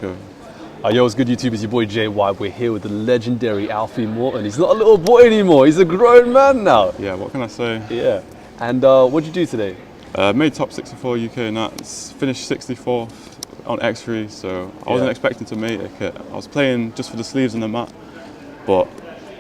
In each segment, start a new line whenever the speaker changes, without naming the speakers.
Go.
Yo, what's good YouTube? It's your boy JY. We're here with the legendary Alfie Morton. He's not a little boy anymore, he's a grown man now.
Yeah, what can I say?
Yeah. And what'd you do today?
Made top 64 UK Nats, finished 64th on X3, so I wasn't expecting to make it. I was playing just for the sleeves and the mat, but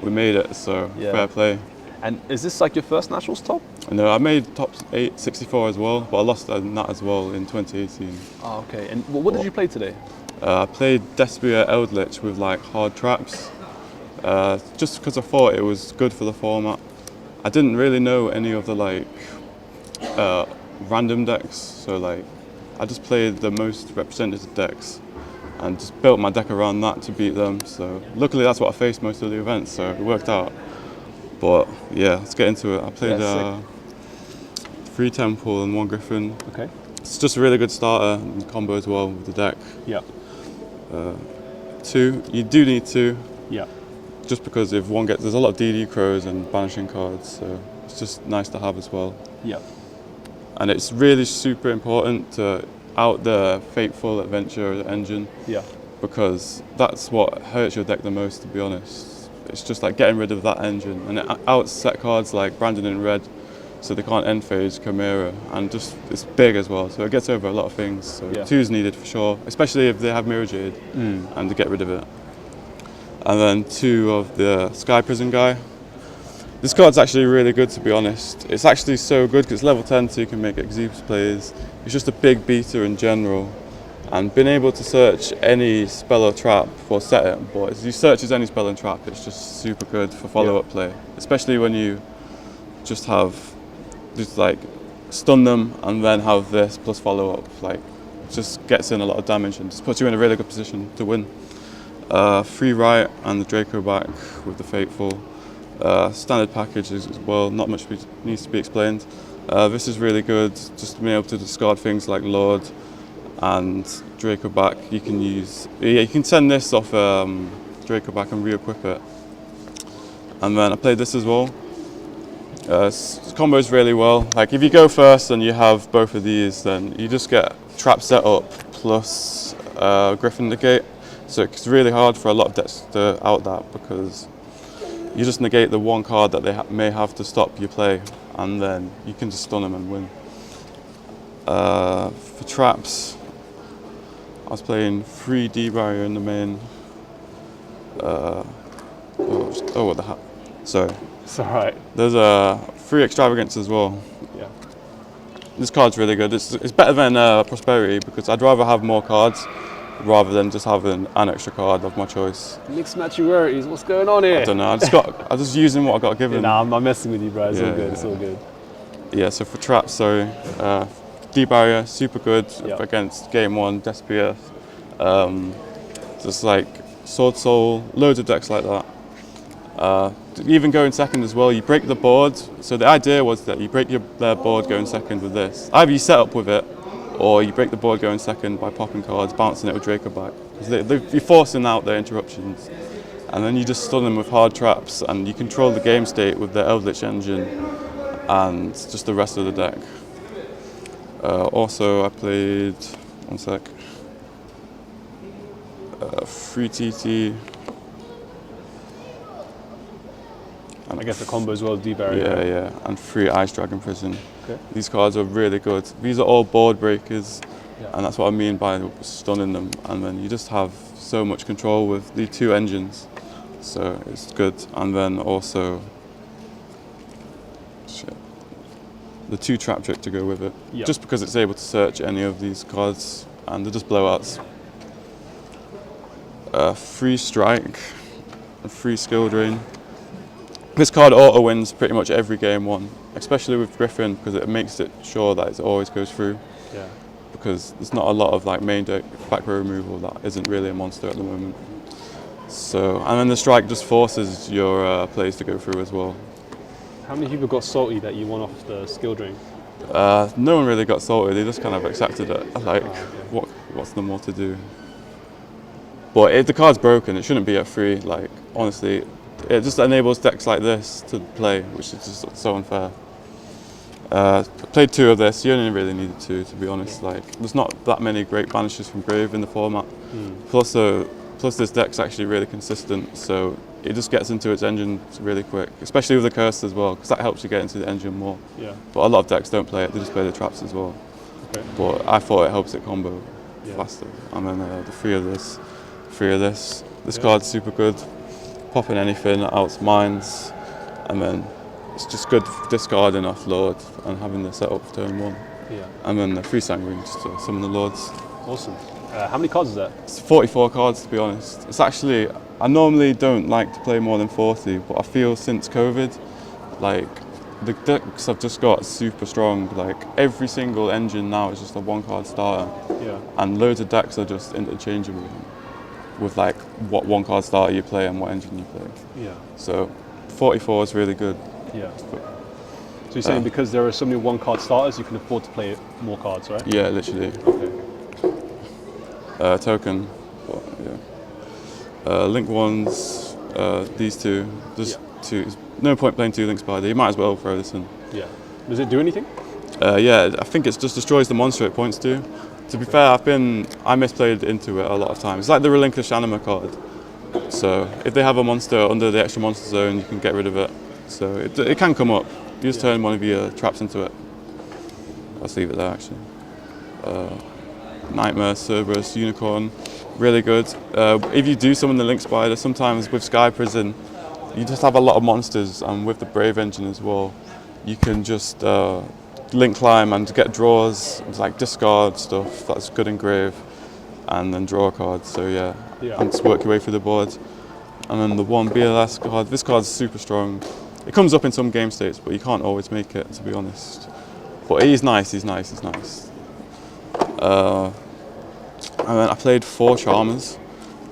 we made it, so fair play.
And is this like your first Nationals top?
No, I made top 64 as well, but I lost that as well in 2018.
Oh, okay. And what did you play today?
I played Eldlich with like hard traps, just because I thought it was good for the format. I didn't really know any of the like random decks, so like I just played the most representative decks and just built my deck around that to beat them. So luckily that's what I faced most of the events, so it worked out. But yeah, let's get into it. I played 3 Temple and 1 Griffin.
Okay.
It's just a really good starter and combo as well with the deck.
Yeah.
2, you do need 2.
Yeah.
Just because if one gets, there's a lot of DD crows and banishing cards, so it's just nice to have as well.
Yeah.
And it's really super important to out the Fateful Adventure engine.
Yeah.
Because that's what hurts your deck the most, to be honest. It's just like getting rid of that engine, and it outs set cards like Brandon in red, so they can't end phase Chimera, and just it's big as well, so it gets over a lot of things. So 2 is needed for sure, especially if they have Mirror Jade, and to get rid of it. And then 2 of the Sky Prison guy. This card's actually really good, to be honest. It's actually so good because it's level 10, so you can make Exeus plays. It's just a big beater in general, and being able to search any spell or trap for set it, but as you search as any spell and trap, it's just super good for follow-up play, especially when you just like stun them and then have this plus follow-up. Like, it just gets in a lot of damage and just puts you in a really good position to win. 3 Riot and the Draco back with the Fateful. Standard package as well, not much needs to be explained. This is really good, just being able to discard things like Lord and Draco back. You can use, you can send this off Draco back and re-equip it. And then I played this as well. Combos really well. Like if you go first and you have both of these, then you just get trap set up plus Griffin negate. So it's really hard for a lot of decks to out that, because you just negate the one card that they may have to stop your play, and then you can just stun them and win. For traps, I was playing 3 D-Barrier in the main. What the heck? Sorry.
It's alright.
There's 3 Extravagance as well.
Yeah.
This card's really good. It's better than Prosperity, because I'd rather have more cards rather than just having an extra card of my choice.
Mixed matchy rarities, what's going on here?
I don't know, I'm just using what I got given.
Nah, I'm messing with you, bro. It's all good, it's all good.
Yeah, so for traps, sorry, D-Barrier, super good against Game 1, Despia. Just like Sword Soul, loads of decks like that. Even going second as well, you break the board. So the idea was that you break their board going second with this. Either you set up with it, or you break the board going second by popping cards, bouncing it with Draco back. You're forcing out their interruptions. And then you just stun them with hard traps, and you control the game state with the Eldlich engine and just the rest of the deck. Also, I played, 3 TT.
And I guess the combo as well, D-Barrier.
Yeah, and 3 Ice Dragon Prison.
Okay.
These cards are really good. These are all board breakers, and that's what I mean by stunning them. And then you just have so much control with the 2 engines, so it's good. And then also, the 2 Trap Trick to go with it, just because it's able to search any of these cards, and they're just blowouts. 3 Strike, and 3 Skill Drain. This card auto wins pretty much every game 1, especially with Griffin, because it makes it sure that it always goes through. Yeah. Because there's not a lot of like main deck back row removal that isn't really a monster at the moment. So, and then the strike just forces your plays to go through as well.
How many people got salty that you won off the skill drain?
No one really got salty. They just kind of accepted it. Like, what's the more to do? But if the card's broken, it shouldn't be at 3. Like, honestly. It just enables decks like this to play, which is just so unfair. Played 2 of this. You only really needed 2, to be honest. Like, there's not that many great banishes from Grave in the format. Plus this deck's actually really consistent, so it just gets into its engine really quick, especially with the curse as well, because that helps you get into the engine more.
Yeah.
But a lot of decks don't play it; they just play the traps as well.
Okay.
But I thought it helps it combo faster. And then the three of this. This card's super good. Popping anything out mines, and then it's just good for discarding off Lord and having the setup for turn 1.
Yeah.
And then the 3 sanguine just to summon the Lords.
Awesome. How many cards is that?
It's 44 cards to be honest. It's actually, I normally don't like to play more than 40, but I feel since COVID, like the decks have just got super strong. Like every single engine now is just a 1-card starter.
Yeah.
And loads of decks are just interchangeable with like what 1-card starter you play and what engine you play.
Yeah.
So 44 is really good.
Yeah. So you're saying because there are so many 1-card starters, you can afford to play more cards, right?
Yeah, literally.
Okay.
Token. But, yeah. Link ones. These two. Just two. There's no point playing 2 Link Spider. You might as well throw this in.
Yeah. Does it do anything?
Yeah, I think it just destroys the monster it points to. To be fair, I misplayed into it a lot of times. It's like the Relinquish Anima card. So if they have a monster under the extra monster zone, you can get rid of it. So it can come up. You just turn one of your traps into it. Let's leave it there actually. Nightmare, Cerberus, Unicorn, really good. If you do summon the Link Spider, sometimes with Sky Prison, you just have a lot of monsters, and with the Brave engine as well, you can just link climb and get draws, like discard stuff that's good in grave, and then draw a card. So yeah, and just work your way through the board. And then the 1 BLS card, this card's super strong. It comes up in some game states, but you can't always make it, to be honest. But he's nice. And then I played 4 Charmers.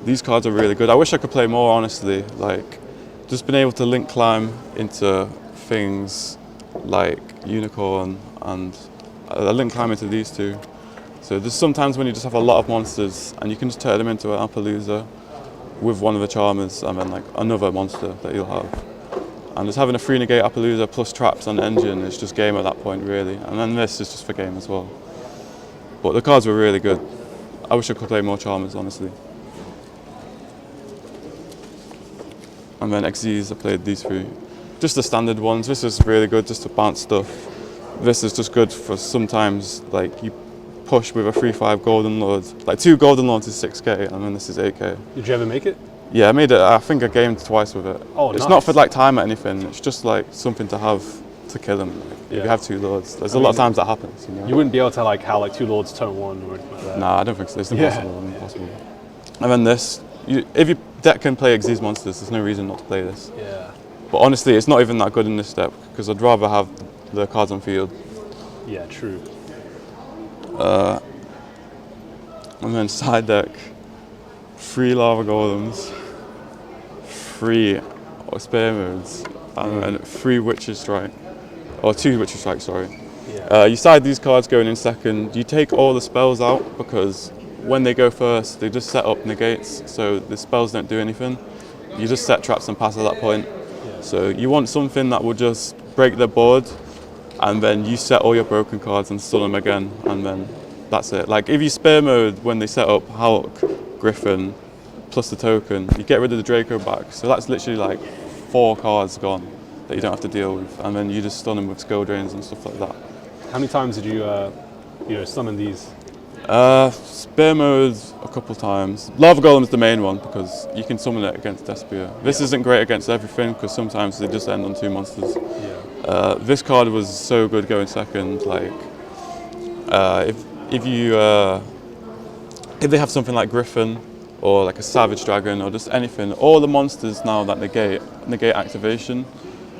These cards are really good. I wish I could play more, honestly. Like, just being able to link climb into things like Unicorn, and I link climb into these 2. So there's sometimes when you just have a lot of monsters and you can just turn them into an Appaloosa with one of the Charmers and then like another monster that you'll have. And just having a 3 negate Appaloosa plus traps on engine is just game at that point really. And then this is just for game as well. But the cards were really good. I wish I could play more Charmers, honestly. And then XZs, I played these 3. Just the standard ones. This is really good just to bounce stuff. This is just good for sometimes like you push with a 3/5 Golden Lord. Like 2 Golden Lords is 6k and then this is 8k.
Did you ever make it?
Yeah, I made it. I think I gamed twice with it.
Oh,
it's
nice.
not for like time or anything. It's just like something to have to kill him. Like, if you have 2 Lords, there's a lot of times that happens. You know?
You wouldn't be able to like have like 2 Lords turn 1 or anything like that.
Nah, I don't think so. It's impossible. And then this, if your deck can play Xyz monsters, there's no reason not to play this.
Yeah.
But honestly, it's not even that good in this deck because I'd rather have the cards on field.
Yeah, true.
And then side deck, 3 Lava Golems, 3 Spear Modes, and then 3 Witcher Strike, or 2 Witcher Strike, sorry.
Yeah.
You side these cards going in second. You take all the spells out because when they go first, they just set up negates, so the spells don't do anything. You just set traps and pass at that point.
Yeah.
So you want something that will just break the board, and then you set all your broken cards and stun them again, and then that's it. Like if you Spear Mode when they set up Hulk, Griffin, plus the token, you get rid of the Draco back. So that's literally like 4 cards gone that you don't have to deal with, and then you just stun them with skill drains and stuff like that.
How many times did you, summon these?
Spear Mode a couple times. Lava Golem's the main one because you can summon it against Despia. This isn't great against everything because sometimes they just end on 2 monsters.
Yeah.
This card was so good going second. Like if they have something like Griffin or like a Savage Dragon or just anything, all the monsters now that negate activation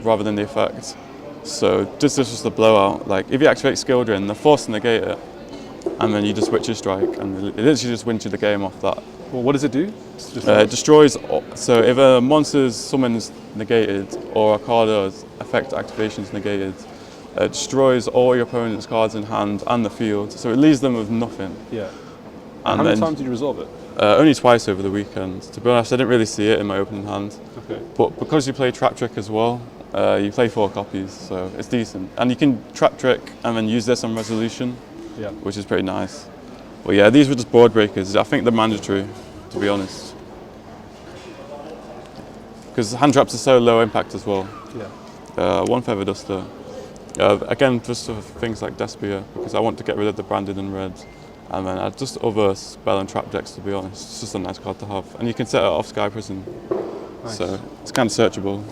rather than the effect. So this is just a blowout. Like if you activate Skill Drain, they're forced to negate it, and then you just Witcher Strike, and it literally just wins you the game off that.
Well, what does it do?
It destroys. So if a monster's summon's negated or a card's effect activation is negated, it destroys all your opponent's cards in hand and the field. So it leaves them with nothing.
Yeah.
And
how many times did you resolve it?
Only twice over the weekend. To be honest, I didn't really see it in my opening hand.
Okay.
But because you play Trap Trick as well, you play 4 copies, so it's decent. And you can Trap Trick and then use this on Resolution,
Yeah.
which is pretty nice. But yeah, these were just board breakers. I think they're mandatory, to be honest. Because hand traps are so low impact as well.
Yeah.
One feather duster. Again, just for things like Despia, because I want to get rid of the branded and red. And then just other spell and trap decks, to be honest. It's just a nice card to have. And you can set it off Sky Prison.
Nice.
So it's kind of searchable.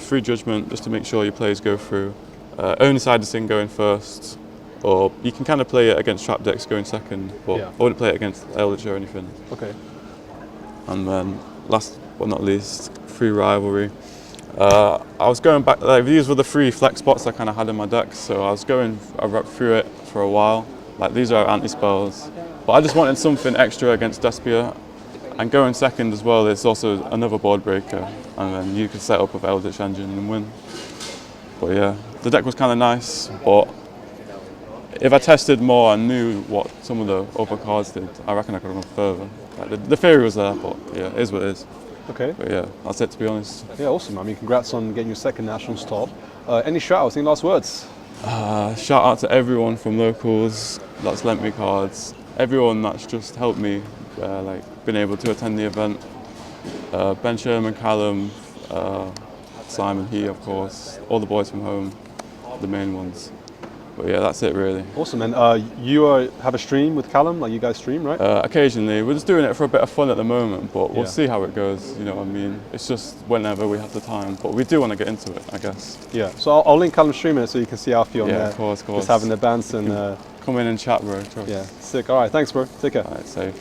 Free Judgment, just to make sure your plays go through. Only side this thing going first. Or you can kind of play it against trap decks going second, but I wouldn't play it against Eldlich or anything.
Okay.
And then last but not least, Free Rivalry. I was going back, like these were the 3 flex spots I kind of had in my deck, so I was going through it for a while. Like these are anti-spells, but I just wanted something extra against Despia. And going second as well, there's also another board breaker, and then you could set up with Eldlich Engine and win. But yeah, the deck was kind of nice, but if I tested more and knew what some of the other cards did, I reckon I could have gone further. Like the theory was there, but yeah, it is what it is.
Okay.
But yeah, that's it, to be honest.
Yeah, awesome. I mean, congrats on getting your second nationals top. Any shout-outs, any last words?
Shout out to everyone from locals that's lent me cards. Everyone that's just helped me, like been able to attend the event. Ben Sherman, Calum, Simon, of course, all the boys from home, the main ones. But yeah, that's it really.
Awesome. And you have a stream with Calum, like you guys stream, right?
Occasionally. We're just doing it for a bit of fun at the moment, but we'll
Yeah.
see how it goes, you know what I mean? It's just whenever we have the time, but we do want to get into it, I guess.
Yeah. So I'll link Calum's stream in it so you can see Alfie on
Yeah,
there.
of course.
Just having the bands and
Come in and chat, bro. Trust.
yeah, sick. All right, thanks, bro. Take care.
All right, safe.